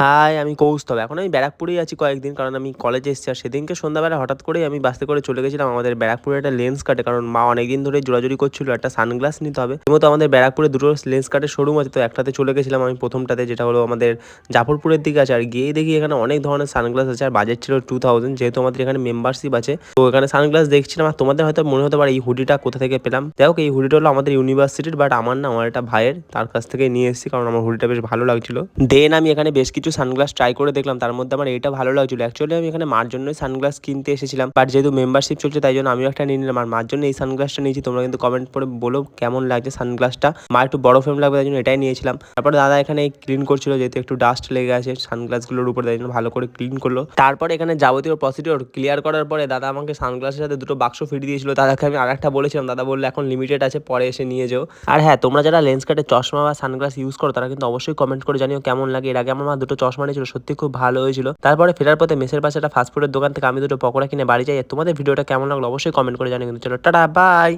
High, আমি কৌস্তব। এখন আমি ব্যারাকপুরেই আছি কয়েকদিন। কারণ আমি কলেজে এসেছি। আর সেদিনকে সন্ধ্যাবেলা হঠাৎ করেই আমি বাসে করে চলে গেছিলাম আমাদের ব্যারাকপুরে একটা লেন্স কাটে। কারণ মা অনেকদিন ধরেই জোরাজুরি করছিল একটা সানগ্লাস নিতে হবে। এমতো আমাদের ব্যারাকপুরে দুটো লেন্স কাটের শোরুম আছে। তো একটাতে চলে গেছিলাম আমি প্রথমটাতে, যেটা হলো আমাদের জাফরপুরের দিকে আছে। আর গিয়েই দেখি এখানে অনেক ধরনের সানগ্লাস আছে। আর বাজেট ছিল 2000, যেহেতু আমাদের এখানে মেম্বারশিপ আছে। তো এখানে সানগ্লাস দেখছিলাম। আর তোমাদের হয়তো মনে হতে পারে এই হুডিটা কোথা থেকে পেলাম। যাই হোক, এই হুডিটা হলো আমাদের ইউনিভার্সিটির, বাট আমার না, আমার একটা ভাইয়ের, তার কাছ থেকে নিয়ে এসেছি। কারণ আমার হুডিটা বেশ ভালো লাগছিল। দেন আমি এখানে বেশ কিছু সানগ্লাস ট্রাই করে দেখলাম। তার মধ্যে আমার এটা ভালো লাগছিল। অ্যাকচুয়ালি আমি এখানে মার জন্যই সানগ্লাস কিনতে এসেছিলাম, বাট যেহেতু মেম্বারশিপ চলছে তাই জন্য আমিও একটা নিয়ে নিলাম। আর মার জন্য এই সানগ্লাসটা নিয়েছি। তোমরা কিন্তু কমেন্ট করে বলো কেমন লাগছে সানগ্লাসটা। মা একটু বড় ফ্রেম লাগবে, তাই জন্য এটাই নিয়েছিলাম। তারপরে দাদা এখানে ক্লিন করছিল, যেহেতু একটু ডাস্ট লেগে আছে সানগ্লাসগুলোর উপরে, তাই জন্য ভালো করে ক্লিন করলো। তারপরে এখানে যাবতীয় প্রসিডিওর ক্লিয়ার করার পরে দাদা আমাকে সানগ্লাসের সাথে দুটো বাক্স ফিরিয়ে দিয়েছিল। দাদাকে আমি আরেকটা বলেছিলাম, দাদা বললো এখন লিমিটেড আছে, পরে এসে নিয়ে যাও। আর হ্যাঁ, তোমরা যারা লেন্স কাটে চশমা বা সানগ্লাস ইউজ করো তারা কিন্তু অবশ্যই কমেন্ট করে জানিও কেমন লাগে। এর আগে আমার মা দুটো চশমা নিয়েছিল, সত্যি খুব ভালো হয়েছিল। তারপরে ফেরার পথে মেসের পাশে একটা ফাস্টফুডের দোকান থেকে আমি দুটো পকোড়া কিনে বাড়ি যাই। তোমাদের ভিডিওটা কেমন লাগলো অবশ্যই কমেন্ট করে জানিও। কিন্তু চলো টাটা, বাই।